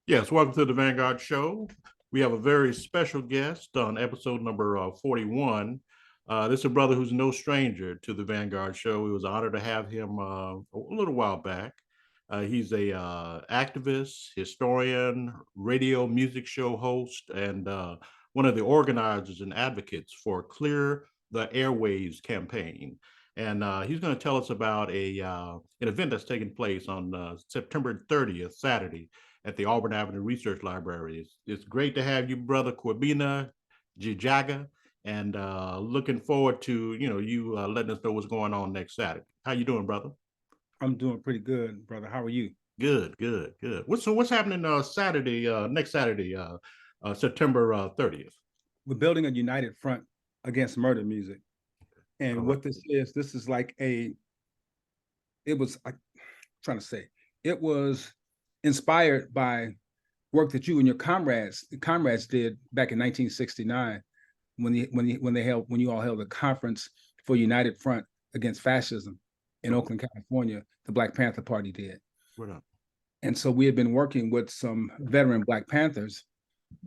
Yes, welcome to the Vanguard Show. We have a very special guest on episode number 41. This is a brother who's no stranger to the Vanguard Show. It was an honor to have him a little while back. He's a activist, historian, radio music show host, and one of the organizers and advocates for Clear the Airwaves Campaign. And he's going to tell us about an event that's taking place on September 30th, Saturday, at the Auburn Avenue Research Library. It's great to have you, brother Kwabena Ji Jaga, and looking forward to you letting us know what's going on next Saturday. How you doing, brother? I'm doing pretty good, brother. How are you? Good, good, good. What's happening Saturday, next Saturday, September 30th? We're building a united front against murder music. All And right. what this is like it was, I'm trying to say, it was inspired by work that you and your comrades did back in 1969 when you all held a conference for United Front against fascism in Oakland, California. The Black Panther Party did. What up? And so we had been working with some veteran Black Panthers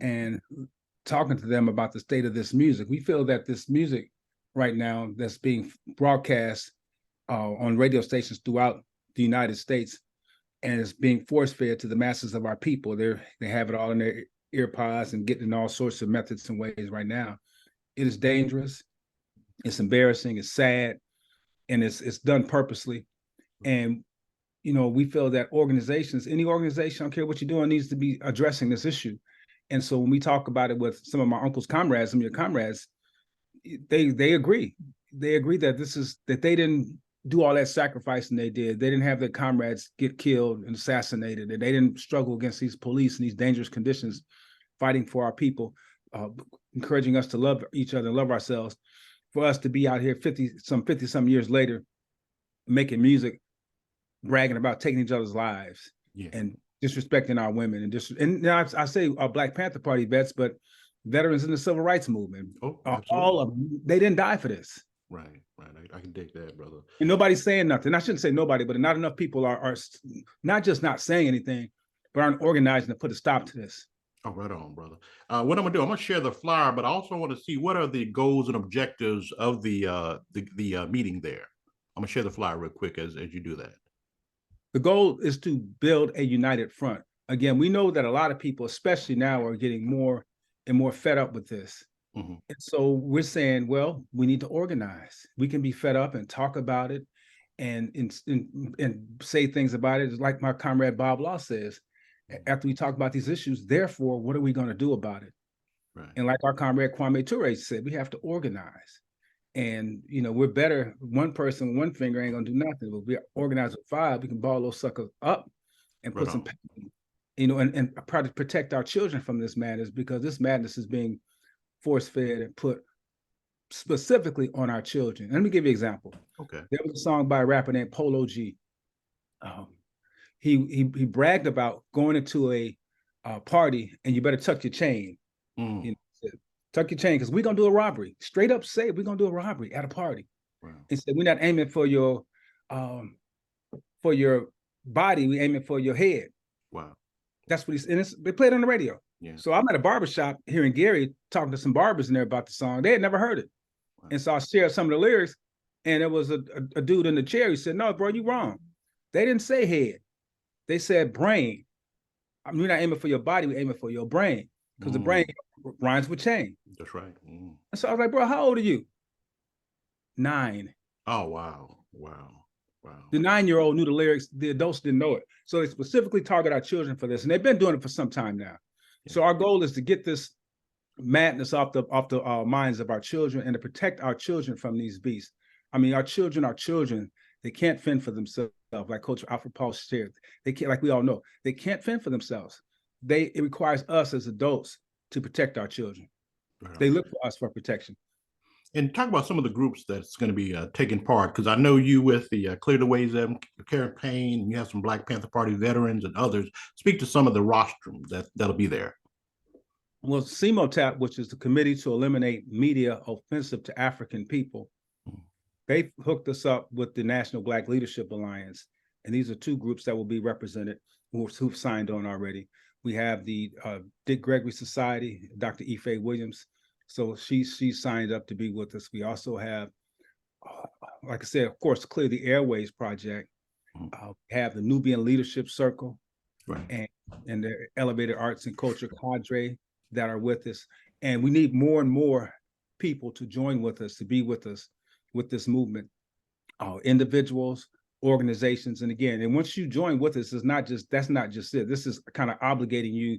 and talking to them about the state of this music. We feel that this music right now that's being broadcast on radio stations throughout the United States and is being force fed to the masses of our people. They have it all in their ear pods and getting in all sorts of methods and ways right now. It is dangerous. It's embarrassing. It's sad, and it's done purposely. And we feel that any organization, I don't care what you're doing, needs to be addressing this issue. And so when we talk about it with some of my uncle's comrades, some of your comrades, they agree. They agree that that they didn't do all that sacrificing they did. They didn't have their comrades get killed and assassinated, and they didn't struggle against these police and these dangerous conditions, fighting for our people, encouraging us to love each other and love ourselves. For us to be out here 50 some years later, making music, bragging about taking each other's lives, Yeah. and disrespecting our women, and now I say Black Panther Party vets, but veterans in the civil rights movement, Oh, all absolutely. of them, they didn't die for this. Right, right. I can dig that, brother. And nobody's saying nothing. I shouldn't say nobody, but not enough people are not just not saying anything, but aren't organizing to put a stop to this. Oh, right on, brother. What I'm gonna do, I'm gonna share the flyer, but I also want to see what are the goals and objectives of the meeting there. I'm gonna share the flyer real quick as you do that. The goal is to build a united front. Again, we know that a lot of people, especially now, are getting more and more fed up with this. Mm-hmm. And so we're saying, well, we need to organize. We can be fed up and talk about it and say things about it. It's like my comrade Bob Law says, after we talk about these issues, therefore, what are we going to do about it? Right. And like our comrade Kwame Ture said, we have to organize. And we're better. One person, one finger ain't gonna do nothing. But we organize with five, we can ball those suckers up and Right put some on. pain, and try to protect our children from this madness, because this madness is being force fed and put specifically on our children. Let me give you an example. Okay. There was a song by a rapper named Polo G. He bragged about going into a party and you better tuck your chain. Mm. Tuck your chain, because we're gonna do a robbery. Straight up say we're gonna do a robbery at a party. Wow. And said we're not aiming for your body, we aiming for your head. Wow. That's what they played on the radio. Yeah. So I'm at a barbershop here in Gary talking to some barbers in there about the song. They had never heard it. Wow. And so I shared some of the lyrics, and there was a dude in the chair. He said, "No, bro, you wrong. They didn't say head. They said brain. I mean, we're not aiming for your body, we're aiming for your brain. Because the brain rhymes with chain." That's right. Mm. And so I was like, "Bro, how old are you?" 9. Oh, wow. Wow. Wow. The 9-year-old knew the lyrics, the adults didn't know it. So they specifically target our children for this. And they've been doing it for some time now. Yeah. So our goal is to get this madness off the minds of our children and to protect our children from these beasts. I mean, our children, they can't fend for themselves, like Coach Alfred Paul shared. They can't, like we all know, they can't fend for themselves. It requires us as adults to protect our children. Right. They look for us for protection. And talk about some of the groups that's going to be taking part, because I know you with the Clear the Airwaves Campaign, and you have some Black Panther Party veterans and others. Speak to some of the rostrum that'll be there. Well, CMOTAP, which is the Committee to Eliminate Media Offensive to African People, they hooked us up with the National Black Leadership Alliance. And these are two groups that will be represented who've signed on already. We have the Dick Gregory Society, Dr. Ife Williams. So she signed up to be with us. We also have, like I said, of course, Clear the Airwaves Project. We have the Nubian Leadership Circle, Right. and the Elevated Arts and Culture Cadre that are with us. And we need more and more people to join with us, to be with us with this movement. Individuals, organizations, and again, and once you join with us, that's not just it. This is kind of obligating you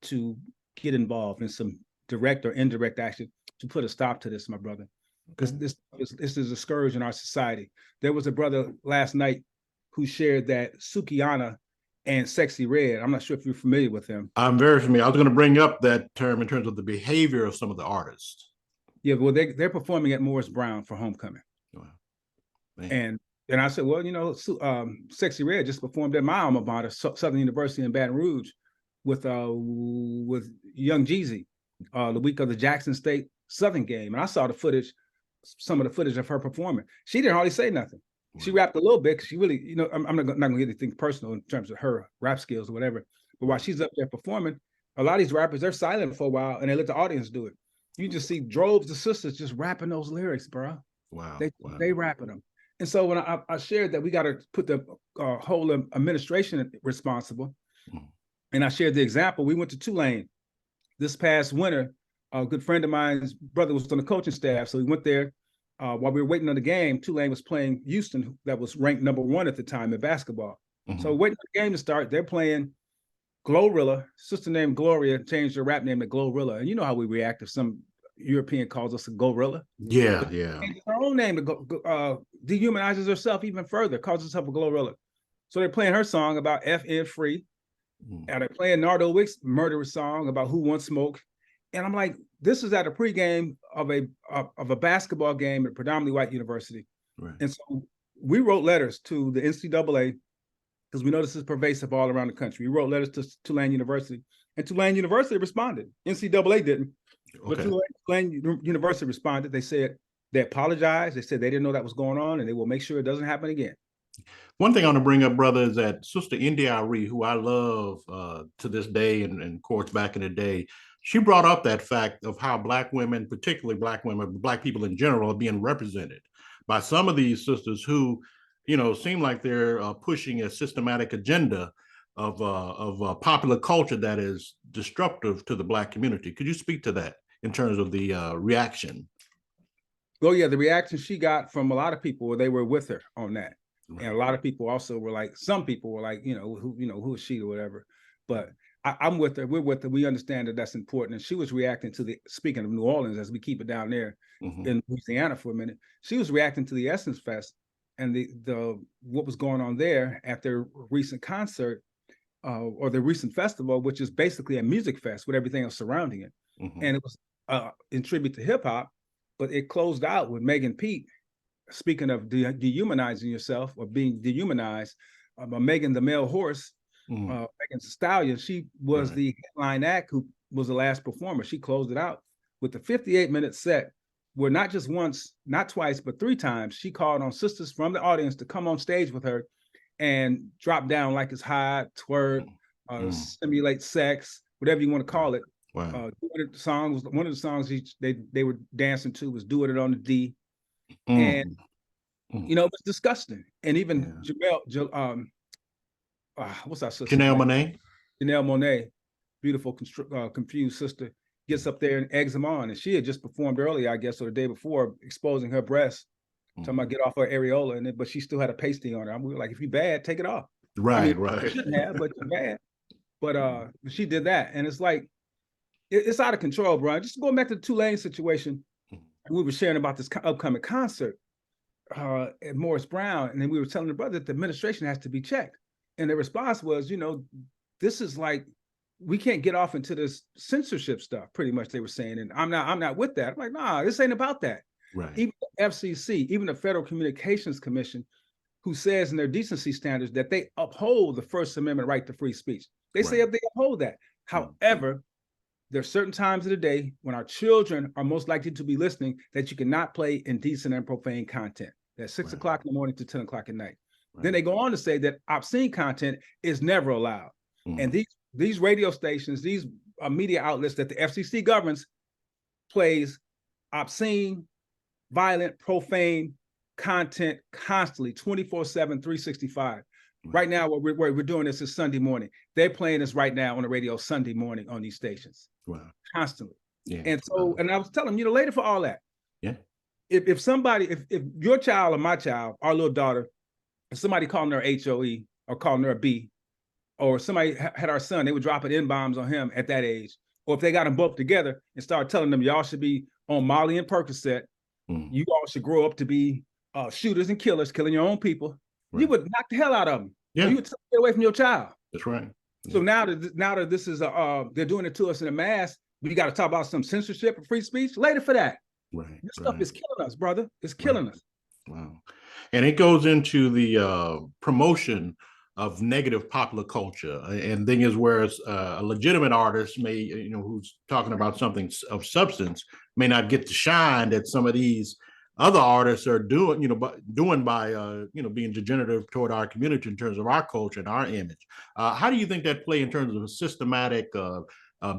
to get involved in some direct or indirect action to put a stop to this, my brother, because this is a scourge in our society. There was a brother last night who shared that Sukiana and Sexy Red. I'm not sure if you're familiar with them. I'm very familiar. I was going to bring up that term in terms of the behavior of some of the artists. Yeah, well, they're performing at Morris Brown for homecoming. Wow. And I said, well, Sexy Red just performed at my alma mater, Southern University in Baton Rouge, with Young Jeezy, the week of the Jackson State Southern game, and I saw the footage, some of the footage of her performing. She didn't hardly say nothing. Wow. She rapped a little bit because she really, I'm not gonna get anything personal in terms of her rap skills or whatever. But while she's up there performing, a lot of these rappers, they're silent for a while and they let the audience do it. You just see droves of sisters just rapping those lyrics, bro. Wow. They rapping them. And so when I shared that we got to put the whole administration responsible, and I shared the example, we went to Tulane this past winter. A good friend of mine's brother was on the coaching staff, so we went there while we were waiting on the game. Tulane was playing Houston, that was ranked #1 at the time in basketball. So waiting for the game to start, they're playing Glorilla. Sister named Gloria changed her rap name to Glorilla, and you know how we react if some European calls us a gorilla. Yeah. Her own name dehumanizes herself even further, calls herself a Glorilla. So they're playing her song about FN free, and they're playing Nardo Wick's murderous song about who wants smoke. And I'm like, this is at a pregame of a basketball game at a predominantly white university. Right. And so we wrote letters to the NCAA because we know this is pervasive all around the country. We wrote letters to Tulane University, and Tulane University responded. NCAA didn't. Okay. But Tulane University responded. They said they apologized. They said they didn't know that was going on, and they will make sure it doesn't happen again. One thing I want to bring up, brother, is that Sister India.Arie, who I love to this day, and of course back in the day, she brought up that fact of how Black women, particularly Black women, Black people in general, are being represented by some of these sisters who, seem like they're pushing a systematic agenda of popular culture that is disruptive to the Black community. Could you speak to that in terms of the reaction? Well, yeah, the reaction she got from a lot of people, they were with her on that. Right. And a lot of people also were like, some people were like, who is she or whatever. But I'm with her. We're with her. We understand that that's important. And she was reacting to speaking of New Orleans, as we keep it down there in Louisiana for a minute, she was reacting to the Essence Fest and what was going on there at their recent concert or the recent festival, which is basically a music fest with everything else surrounding it. And it was in tribute to hip hop, but it closed out with Megan Pete. Speaking of dehumanizing yourself or being dehumanized, Megan the male horse, Megan the Stallion, she was the headline act who was the last performer. She closed it out with a 58-minute set where not just once, not twice, but 3 times, she called on sisters from the audience to come on stage with her and drop down like it's hot, twerk, simulate sex, whatever you want to call it. Wow. One of the songs they were dancing to was "Do It On the D," and it was disgusting. And even what's our sister? Janelle Monáe. Janelle Monáe, beautiful, confused sister, gets up there and eggs them on. And she had just performed earlier, I guess, or the day before, exposing her breasts, talking about get off her areola, but she still had a pasty on her. We were like, if you're bad, take it off. Right. You shouldn't have, but you're bad. But she did that, and it's like it's out of control, bro. Just going back to the Tulane situation, we were sharing about this upcoming concert at Morris Brown, and then we were telling the brother that the administration has to be checked. And the response was, this is like, we can't get off into this censorship stuff, pretty much they were saying. And I'm not with that. I'm like, nah, this ain't about that. Right. Even the FCC, even the Federal Communications Commission, who says in their decency standards that they uphold the First Amendment right to free speech. They say they uphold that. However, there are certain times of the day when our children are most likely to be listening that you cannot play indecent and profane content. That's 6 o'clock in the morning to 10 o'clock at night. Then they go on to say that obscene content is never allowed. And these these radio stations, these media outlets that the FCC governs, plays obscene, violent, profane content constantly, 24/7, 365. Right now, what we're doing this is Sunday morning. They're playing this right now on the radio Sunday morning on these stations. Wow. Constantly. Yeah. And so, and I was telling them, later for all that. Yeah. If somebody, if your child or my child, our little daughter, if somebody calling her HOE or calling her a B, or somebody had our son, they would drop an N-bombs on him at that age. Or if they got them both together and start telling them, y'all should be on Molly and Percocet, you all should grow up to be shooters and killers, killing your own people. Right. You would knock the hell out of them. Yeah. Or you would stay away from your child. That's right. Yeah. So now that this is they're doing it to us in a mass, we got to talk about some censorship and free speech later for that. Right. This stuff is killing us, brother. It's killing us. Wow. And it goes into the promotion of negative popular culture. And thing is, whereas a legitimate artist may, who's talking about something of substance, may not get the shine that some of these other artists are doing, by being degenerative toward our community in terms of our culture and our image. How do you think that play in terms of a systematic,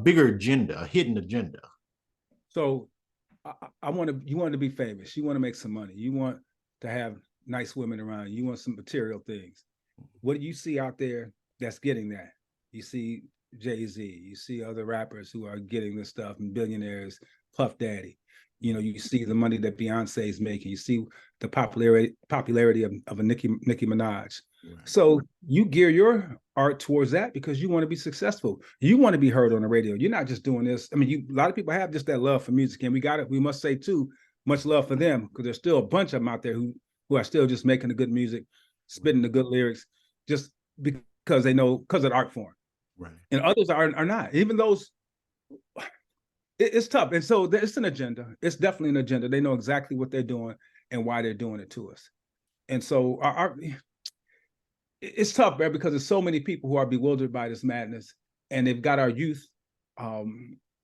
bigger agenda, a hidden agenda? So you want to be famous. You want to make some money. You want to have nice women around you. You want some material things. What do you see out there that's getting that? You see Jay-Z, you see other rappers who are getting this stuff, and billionaires, Puff Daddy. You see the money that Beyonce is making. You see the popularity of a Nicki Minaj. Right. So you gear your art towards that because you want to be successful. You want to be heard on the radio. You're not just doing this. I mean, a lot of people have just that love for music, and we must say too, much love for them, because there's still a bunch of them out there who are still just making the good music, spitting the good lyrics, just because they know, because of the art form. Right. And others are not. Even those, it's tough. And so it's an agenda. It's definitely an agenda. They know exactly what they're doing and why they're doing it to us. And so it's tough, man, because there's so many people who are bewildered by this madness, and they've got our youth.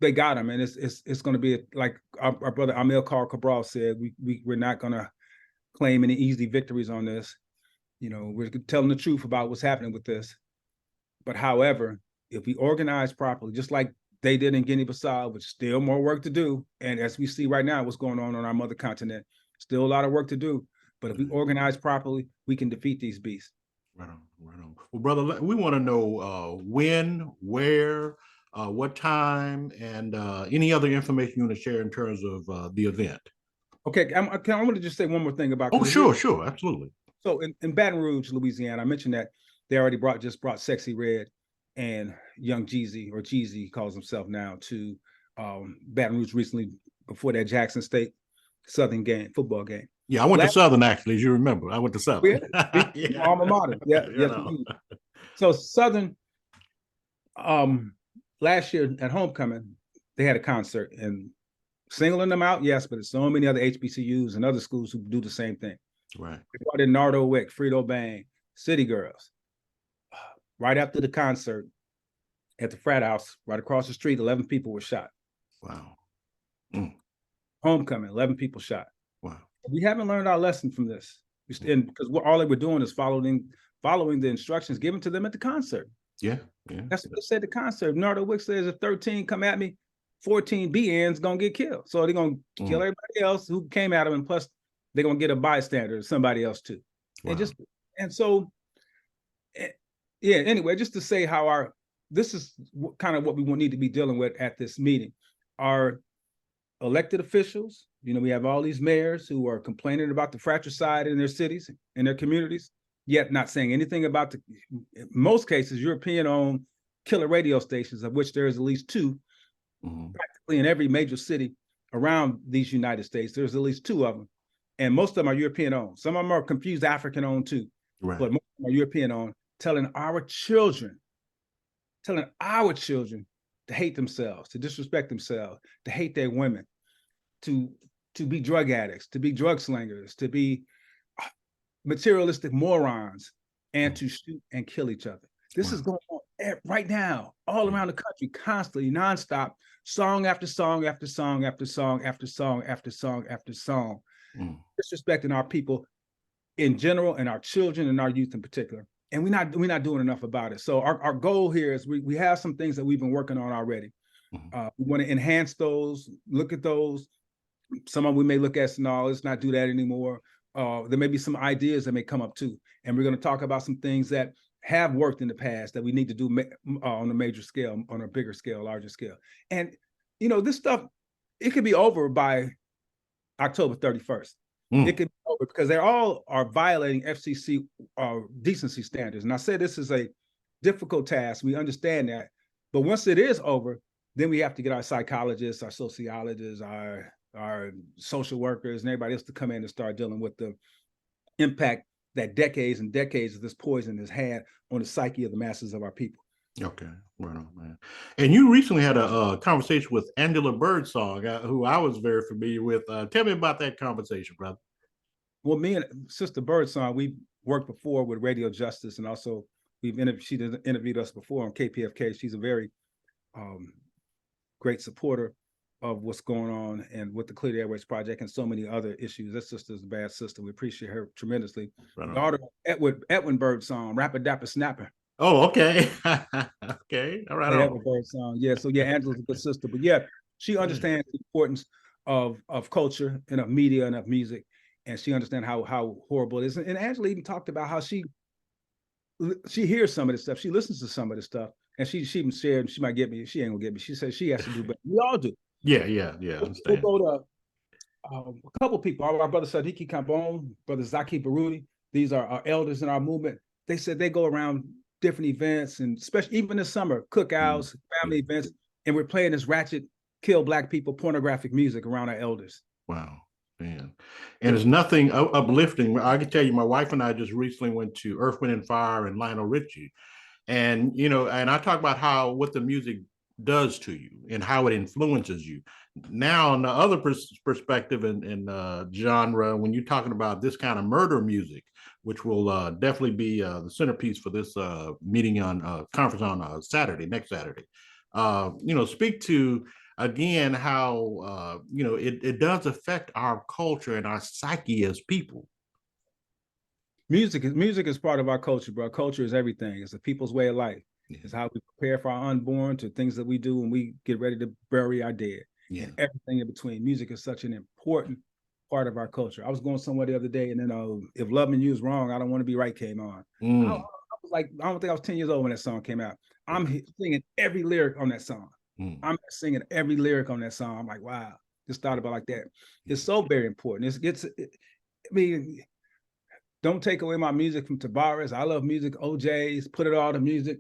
They got them, and it's going to be like our brother Amilcar Cabral said. We're not going to claim any easy victories on this. We're telling the truth about what's happening with this. But however, if we organize properly, just like they did in Guinea-Bissau, which still more work to do. And as we see right now, what's going on our mother continent, still a lot of work to do. But if we organize properly, we can defeat these beasts. Right on, right on. Well, brother, we want to know when, where, what time, and any other information you want to share in terms of the event. Okay, I want to just say one more thing about. Oh, sure, absolutely. So in Baton Rouge, Louisiana, I mentioned that they already brought Sexy Red and Young Jeezy, or Jeezy calls himself now, to Baton Rouge recently before that Jackson State Southern football game. Yeah, I went to Southern, actually, as you remember. I went to Southern. Yeah. Alma mater. Yeah, yes. So Southern, last year at homecoming, they had a concert, and singling them out, yes, but there's so many other HBCUs and other schools who do the same thing. Right. They brought in Nardo Wick, Frito Bang, City Girls. Right after the concert, at the frat house, right across the street, 11 people were shot. Wow. Homecoming, 11 people shot. Wow. We haven't learned our lesson from this, because all they were doing is following the instructions given to them at the concert. Yeah. That's what they said at the concert. Nardo Wick says, if 13 come at me, 14 BN's gonna get killed. So they're gonna kill everybody else who came at them, and plus they're gonna get a bystander or somebody else too. Wow. Anyway, just to say how this is kind of what we need to be dealing with at this meeting. Our elected officials, we have all these mayors who are complaining about the fratricide in their cities, in their communities, yet not saying anything about in most cases, European-owned killer radio stations, of which there is at least two, practically in every major city around these United States. There's at least two of them, and most of them are European-owned. Some of them are confused African-owned too, right. But most of them are European-owned, telling our children to hate themselves, to disrespect themselves, to hate their women, to be drug addicts, to be drug slingers, to be materialistic morons, and to shoot and kill each other. This is going on right now, all around the country, constantly, nonstop, song after song after song after song after song after song after song, disrespecting our people in general and our children and our youth in particular. and we're not doing enough about it. So our goal here is we have some things that we've been working on already. We want to enhance those, look at those. Some of them we may look at, no, let's not do that anymore. There may be some ideas that may come up too. And we're going to talk about some things that have worked in the past that we need to do on a major scale, on a bigger scale, larger scale. And, this stuff, it could be over by October 31st. It could be over because they all are violating FCC decency standards. And I said this is a difficult task. We understand that. But once it is over, then we have to get our psychologists, our sociologists, our social workers, and everybody else to come in and start dealing with the impact that decades and decades of this poison has had on the psyche of the masses of our people. Okay, right on, man. And you recently had a conversation with Angela Birdsong, who I was very familiar with. Tell me about that conversation, brother. Well, me and Sister Birdsong, we worked before with Radio Justice, and also she interviewed us before on KPFK. She's a very great supporter of what's going on and with the Clear the Airwaves Project and so many other issues. That sister's a bad sister. We appreciate her tremendously. Right, daughter Edwin Birdsong, Rapper Dapper Snapper. Oh, okay. Okay. All right. Edwin Birdsong. Yeah. So yeah, Angela's a good sister. But yeah, she understands the importance of culture and of media and of music. And she understands how horrible it is. And Angela even talked about how she hears some of this stuff. She listens to some of this stuff. And she even shared, she might get me, she ain't gonna get me. She says she has to do better. We all do. Yeah. We'll go to a couple of people. Our brother Sadiki Kambon, brother Zaki Barudi. These are our elders in our movement. They said they go around different events, and especially even this summer, cookouts, family events, and we're playing this ratchet, kill Black people, pornographic music around our elders. Wow, man. And there's nothing uplifting. I can tell you, my wife and I just recently went to Earth, Wind, and Fire and Lionel Richie. And, and I talk about what the music does to you and how it influences you. Now, on the other perspective and genre, when you're talking about this kind of murder music, which will definitely be the centerpiece for this meeting on conference on next Saturday, speak to again how it does affect our culture and our psyche as people. Music is part of our culture, bro. Culture is everything. It's a people's way of life. Yeah. It's how we prepare for our unborn, to things that we do when we get ready to bury our dead. Yeah. And everything in between. Music is such an important part of our culture. I was going somewhere the other day, and then If Loving You Is Wrong, I Don't Want to Be Right came on. I was like, I don't think I was 10 years old when that song came out. I'm singing every lyric on that song. I'm singing every lyric on that song. I'm like, wow, just thought about it like that. It's so very important. Don't take away my music from Tavares. I love music. OJ's, put it all to music.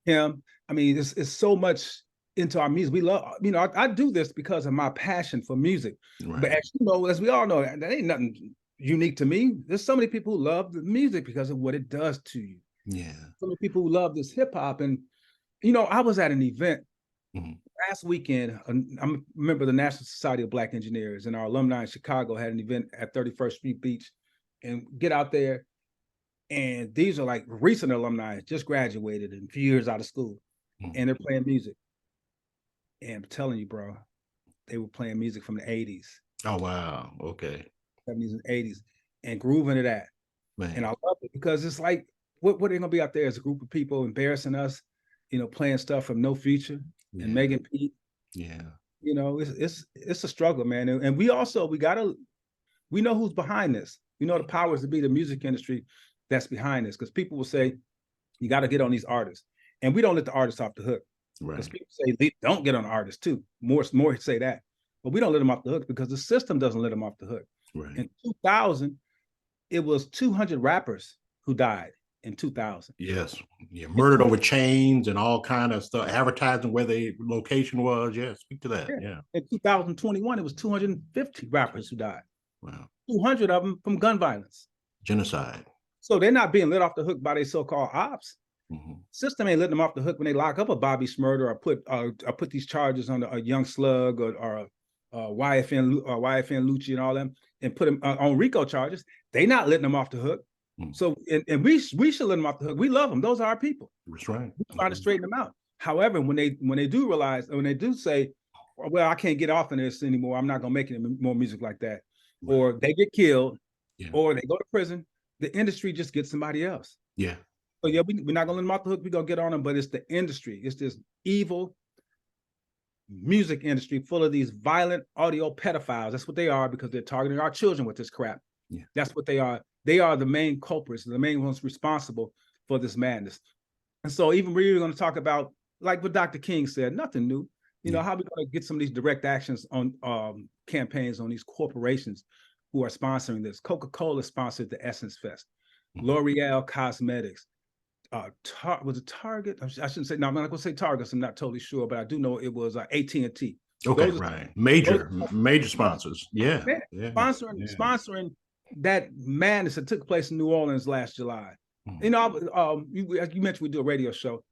Him. I mean, it's so much into our music. We love, I do this because of my passion for music. Right. But as we all know, that ain't nothing unique to me. There's so many people who love the music because of what it does to you. Yeah. So many people who love this hip hop. And, I was at an event last weekend. I remember the National Society of Black Engineers and our alumni in Chicago had an event at 31st Street Beach. And get out there, and these are like recent alumni, just graduated and a few years out of school, and they're playing music. And I'm telling you, bro, they were playing music from the 80s. Oh, wow. Okay. 70s and 80s, and grooving to that. Man. And I love it because it's like, what are they gonna be out there as a group of people embarrassing us, playing stuff from No Future and Megan Pete. Yeah. It's a struggle, man. And we know who's behind this. We know the powers to be the music industry that's behind this, because people will say, you got to get on these artists. And we don't let the artists off the hook. Because people say, don't get on artists too. More say that. But we don't let them off the hook because the system doesn't let them off the hook. Right. In 2000, it was 200 rappers who died in 2000. Yes. Yeah. Murdered over chains and all kind of stuff, advertising where their location was. Yeah. Speak to that. Yeah. In 2021, it was 250 rappers who died. Wow. 200 of them from gun violence. Genocide. So they're not being let off the hook by their so-called ops. System ain't letting them off the hook when they lock up a Bobby Shmurda or put these charges on a Young Slug or YFN Lucci and all them, and put them on RICO charges. They not letting them off the hook. So and we should let them off the hook. We love them. Those are our people. That's right. We're trying to straighten them out. However, when they do realize, when they do say, well, I can't get off in this anymore, I'm not gonna make any more music like that. Or they get killed, or they go to prison, the industry just gets somebody else. Yeah. So yeah, we're not gonna let them off the hook. We're gonna get on them, but it's the industry. It's this evil music industry full of these violent audio pedophiles. That's what they are, because they're targeting our children with this crap. Yeah. That's what they are. They are the main culprits, the main ones responsible for this madness. And so even we're going to talk about, like what Dr. King said, nothing new. You know, how we going to get some of these direct actions on campaigns on these corporations who are sponsoring this. Coca-Cola sponsored the Essence Fest. L'Oreal Cosmetics. Was it Target? I shouldn't say, no, I'm not going to say Target. I'm not totally sure, but I do know it was AT&T. Okay, right. Major sponsors. Yeah. Man, yeah. Sponsoring that madness that took place in New Orleans last July. You know, you mentioned we do a radio show.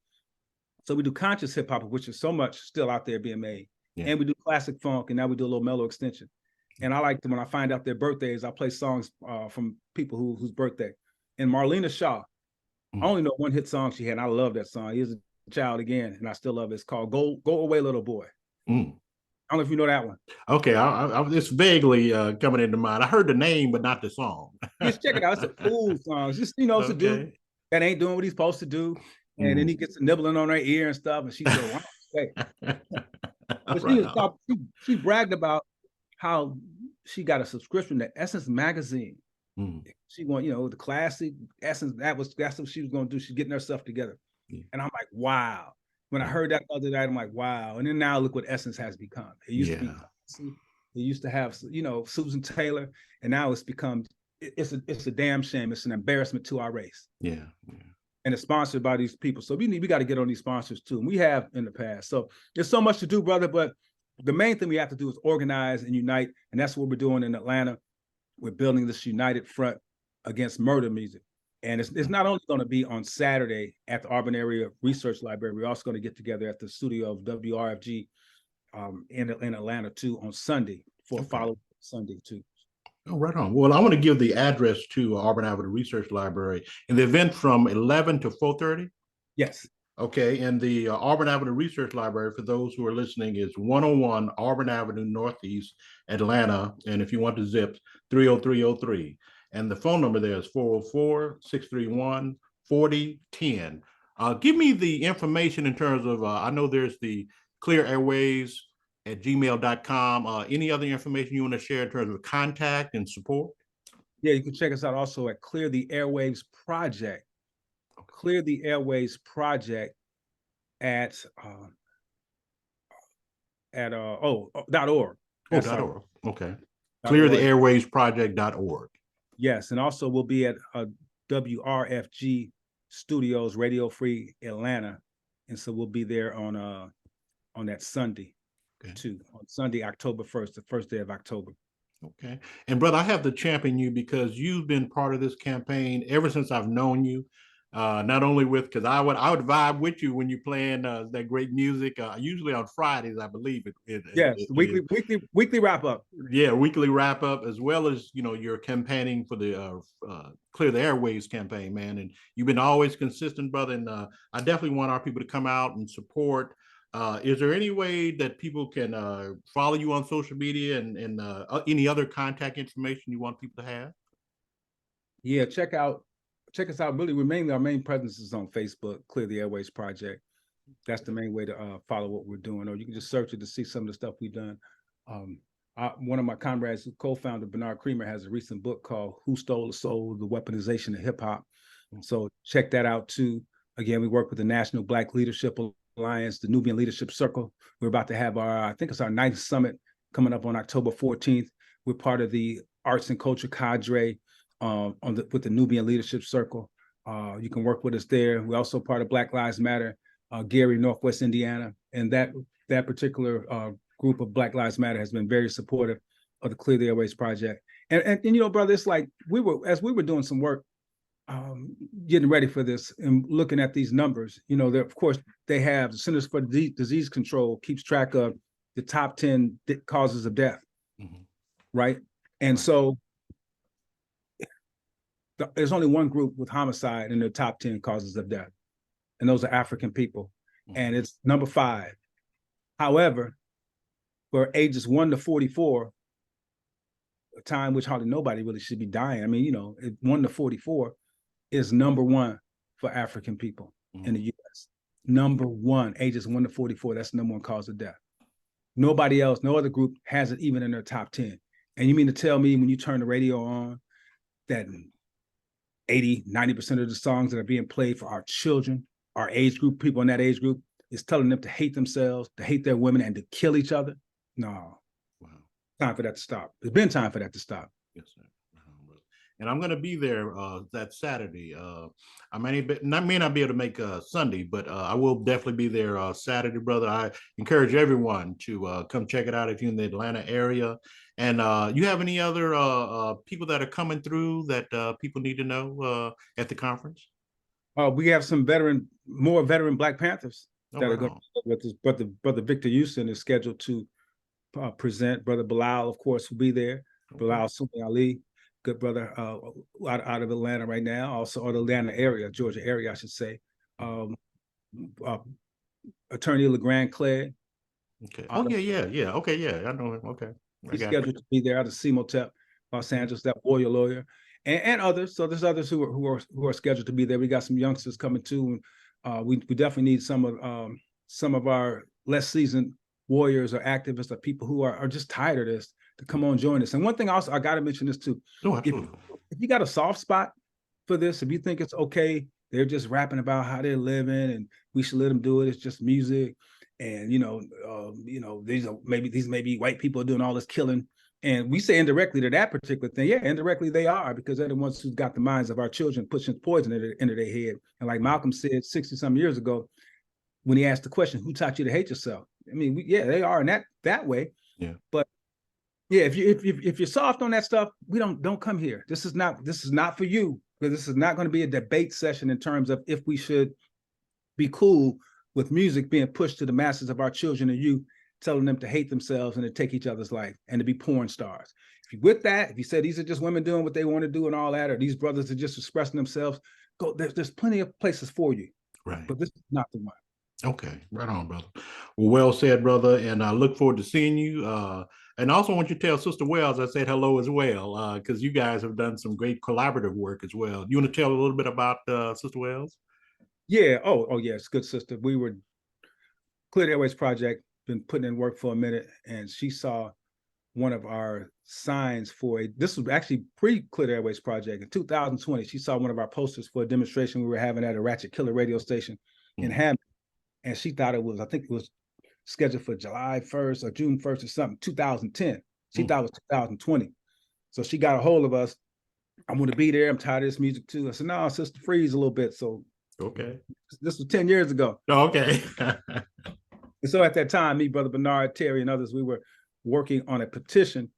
So we do conscious hip hop, which is so much still out there being made. Yeah. And we do classic funk, and now we do a little mellow extension. And I like to, when I find out their birthdays, I play songs from people whose birthday. And Marlena Shaw, I only know one hit song she had, and I love that song. Here's a child again, and I still love it. It's called Go Away, Little Boy. I don't know if you know that one. Okay, it's vaguely coming into mind. I heard the name, but not the song. Just check it out. It's a cool song. It's just, you know, it's a dude that ain't doing what he's supposed to do. And then he gets nibbling on her ear and stuff. And she said, wow. But she bragged about how she got a subscription to Essence magazine. She want, you know, the classic Essence. That's what she was going to do. She's getting herself together. And I'm like, wow. When I heard that the other night, I'm like, wow. And then now look what Essence has become. It used to be classy. It used to have, you know, Susan Taylor, and now it's become, it's a damn shame. It's an embarrassment to our race. Yeah. And it's sponsored by these people. So we got to get on these sponsors too. And we have in the past. So there's so much to do, brother. But the main thing we have to do is organize and unite. And that's what we're doing in Atlanta. We're building this united front against murder music. And it's not only going to be on Saturday at the Auburn Area Research Library. We're also going to get together at the studio of WRFG in Atlanta too on Sunday for a follow-up Sunday too. Oh, right on. Well, I want to give the address to Auburn Avenue Research Library, and the event from 11 to 4:30. Yes. Okay, and the Auburn Avenue Research Library, for those who are listening, is 101 Auburn Avenue Northeast, Atlanta. And if you want to zip, 30303. And the phone number there is 404-631-4010. Give me the information in terms of, I know there's the Clear Airwaves at gmail.com. Any other information you want to share in terms of contact and support? Yeah, you can check us out also at Clear the Airwaves Project. Clear the Airwaves Project at .org. .org. Okay. ClearTheAirwavesProject.org. Yes, and also we'll be at WRFG Studios, Radio Free Atlanta, and so we'll be there on that Sunday too, on Sunday, October 1st, the first day of October. Okay, and brother, I have to champion you because you've been part of this campaign ever since I've known you. Not only with, because I would vibe with you when you're playing that great music. Usually on Fridays, I believe weekly wrap up. Yeah, weekly wrap up, as well as, you know, you're campaigning for the Clear the Airwaves campaign, man. And you've been always consistent, brother. And I definitely want our people to come out and support. Is there any way that people can follow you on social media and any other contact information you want people to have? Yeah, check us out. Really, our main presence is on Facebook, Clear the Airwaves Project. That's the main way to follow what we're doing. Or you can just search it to see some of the stuff we've done. One of my comrades, co-founder Bernard Creamer, has a recent book called Who Stole the Soul? The Weaponization of Hip Hop. So check that out too. Again, we work with the National Black Leadership Alliance, the Nubian Leadership Circle. We're about to have I think it's our 9th summit coming up on October 14th. We're part of the arts and culture cadre with the Nubian Leadership Circle. You can work with us there. We're also part of Black Lives Matter, Gary, Northwest Indiana. And that particular group of Black Lives Matter has been very supportive of the Clear the Airwaves Project. And you know, brother, it's like as we were doing some work, getting ready for this and looking at these numbers, you know, of course, they have the Centers for Disease Control keeps track of the top 10 causes of death, right? And so there's only one group with homicide in the top 10 causes of death, and those are African people, and it's number 5. However, for ages 1 to 44, a time which hardly nobody really should be dying. I mean, you know, 1 to 44 is number 1 for African people in the U.S. Number one, ages 1 to 44. That's the number one cause of death. Nobody else, no other group has it even in their top 10. And you mean to tell me when you turn the radio on that 80-90% of the songs that are being played for our children, our age group, people in that age group, is telling them to hate themselves, to hate their women, and to kill each other? No. Wow. Time for that to stop. It's been time for that to stop. Yes, sir. And I'm going to be there that Saturday. I may not be able to make Sunday, but I will definitely be there Saturday, brother. I encourage everyone to come check it out if you're in the Atlanta area. And you have any other people that are coming through that people need to know at the conference? We have some more veteran Black Panthers that are going to with us. Brother Victor Houston is scheduled to present. Brother Bilal, of course, will be there. Bilal Sumi Ali, good brother out of Atlanta right now, also or the Atlanta area, Georgia area, I should say. Attorney LeGrand Clegg. Okay. Oh, yeah. Okay, yeah, I know him. Okay. He's scheduled to be there out of CMOTEP, Los Angeles, that warrior lawyer, and others. So there's others who are scheduled to be there. We got some youngsters coming too. We definitely need some of our less seasoned warriors or activists or people who are just tired of this to come on join us. And one thing also, I got to mention this too. Oh, absolutely. If you got a soft spot for this, if you think it's okay, they're just rapping about how they're living and we should let them do it. It's just music. And, these may be white people doing all this killing. And we say indirectly to that particular thing. Yeah, indirectly they are, because they're the ones who've got the minds of our children pushing poison into their head. And like Malcolm said 60-some years ago, when he asked the question, who taught you to hate yourself? I mean, they are in that way. Yeah. But yeah, if you're soft on that stuff, don't come here. This is not for you, because this is not going to be a debate session in terms of if we should be cool with music being pushed to the masses of our children and youth, telling them to hate themselves and to take each other's life and to be porn stars. If you with that, if you say these are just women doing what they want to do and all that, or these brothers are just expressing themselves, go. There's plenty of places for you. Right. But this is not the one. Okay, right on, brother. Well said, brother. And I look forward to seeing you. And also want you to tell Sister Wells I said hello as well, because you guys have done some great collaborative work as well. You want to tell a little bit about Sister Wells? Yeah. Oh, yes. Good sister. We were Clear the Airwaves Project, been putting in work for a minute, and she saw one of our signs this was actually pre-Clear the Airwaves Project in 2020. She saw one of our posters for a demonstration we were having at a Ratchet Killer radio station in Hammond. And she thought I think it was scheduled for July 1st or June 1st or something, 2010. She thought it was 2020. So she got a hold of us. I want to be there. I'm tired of this music too. I said, no, sister, freeze a little bit. So okay. This was 10 years ago. Okay. And so at that time, me, Brother Bernard, Terry, and others, we were working on a petition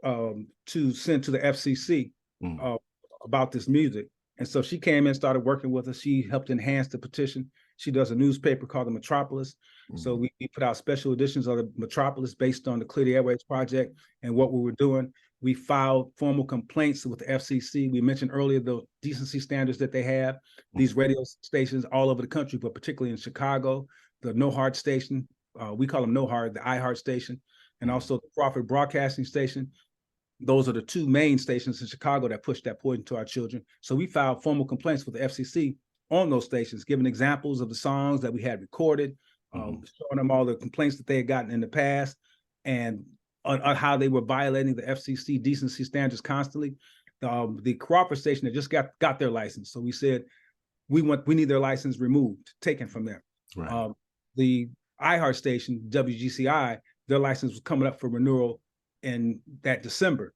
to send to the FCC about this music. And so she came in, started working with us. She helped enhance the petition. She does a newspaper called The Metropolis. So we put out special editions of The Metropolis based on the Clear the Airwaves Project and what we were doing. We filed formal complaints with the FCC. We mentioned earlier the decency standards that they have. These radio stations all over the country, but particularly in Chicago, the No Heart station, we call them No Heart, the iHeart station, and also the Crawford Broadcasting Station. Those are the two main stations in Chicago that push that poison to our children. So we filed formal complaints with the FCC on those stations, giving examples of the songs that we had recorded, showing them all the complaints that they had gotten in the past, and on how they were violating the FCC decency standards constantly. The Crawford station that just got their license. So we said, we need their license removed, taken from them. Right. The iHeart station, WGCI, their license was coming up for renewal in that December.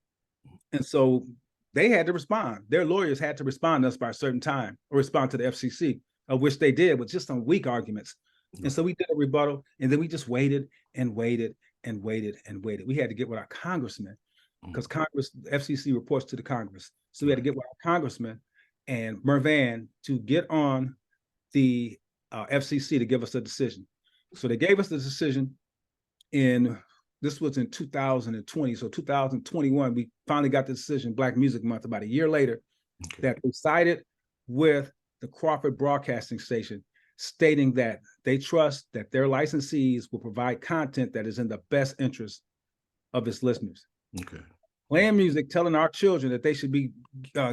And so they had to respond. Their lawyers had to respond to us by a certain time, or respond to the FCC, of which they did with just some weak arguments. And so we did a rebuttal, and then we just waited and waited and waited and waited. We had to get with our congressman, because FCC reports to the Congress. So we had to get with our congressman and Mervan to get on the FCC to give us a decision. So they gave us the decision this was in 2020. So 2021, we finally got the decision, Black Music Month, about a year later, that they sided with the Crawford Broadcasting Station, stating that they trust that their licensees will provide content that is in the best interest of its listeners. Okay. Playing music, telling our children that they should be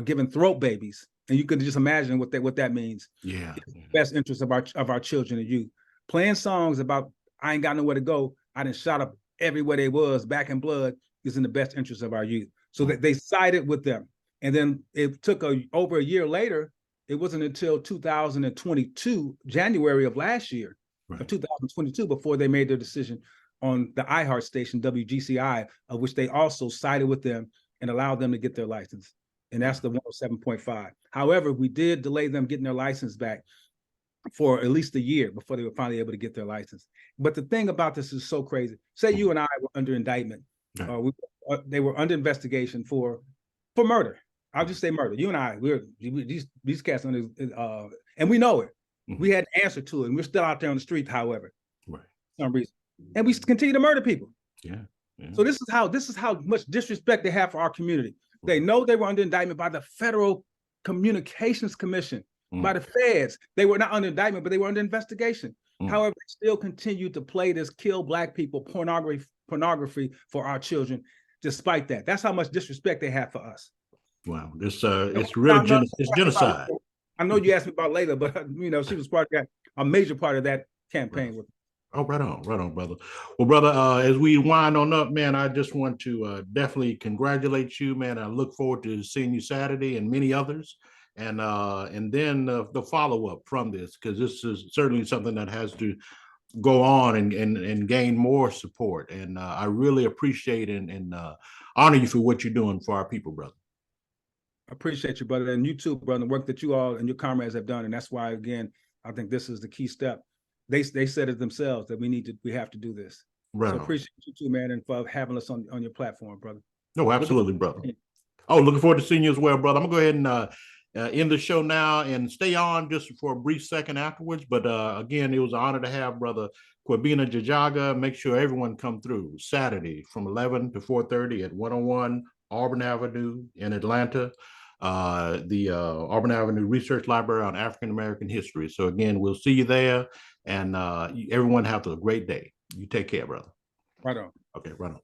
given throat babies And you could just imagine what that means. Yeah. Best interest of our children and youth. Playing songs about I ain't got nowhere to go, I done shot up everywhere they was, back in blood, is in the best interest of our youth. So that they sided with them. And then it took over a year later. It wasn't until 2022, January of last year, of 2022, before they made their decision on the iHeart station, WGCI, of which they also sided with them and allowed them to get their license. And that's the 107.5. However, we did delay them getting their license back for at least a year before they were finally able to get their license. But the thing about this is so crazy. Say you and I were under indictment. They were under investigation for murder. I'll just say murder. You and I, these cats under, and we know it. We had an answer to it, and we're still out there on the street, however, for some reason. And we continue to murder people. So this is how much disrespect they have for our community. They know they were under indictment by the Federal Communications Commission, by the feds. They were not under indictment, but they were under investigation. However, they still continue to play this kill Black people pornography for our children. Despite that, that's how much disrespect they have for us. Wow, this it's really it's genocide. I know you asked me about Layla, but she was part of that, a major part of that campaign. With Oh, right on, brother. Well, brother, as we wind on up, man, I just want to definitely congratulate you, man. I look forward to seeing you Saturday and many others, and then the follow up from this, because this is certainly something that has to go on and gain more support. And I really appreciate and honor you for what you're doing for our people, brother. I appreciate you, brother, and you too, brother. The work that you all and your comrades have done, and that's why, again, I think this is the key step. They said it themselves that we have to do this. Right. So appreciate you too, man, and for having us on your platform, brother. No, absolutely, brother. Oh, looking forward to seeing you as well, brother. I'm gonna go ahead and end the show now and stay on just for a brief second afterwards. But again, it was an honor to have brother Kwabena Ji Jaga. Make sure everyone come through Saturday from 11 to 4:30 at 101 Auburn Avenue in Atlanta. The Auburn Avenue Research Library on African American history. So again, we'll see you there, and everyone have a great day. You take care, brother. Right on. Okay, right on.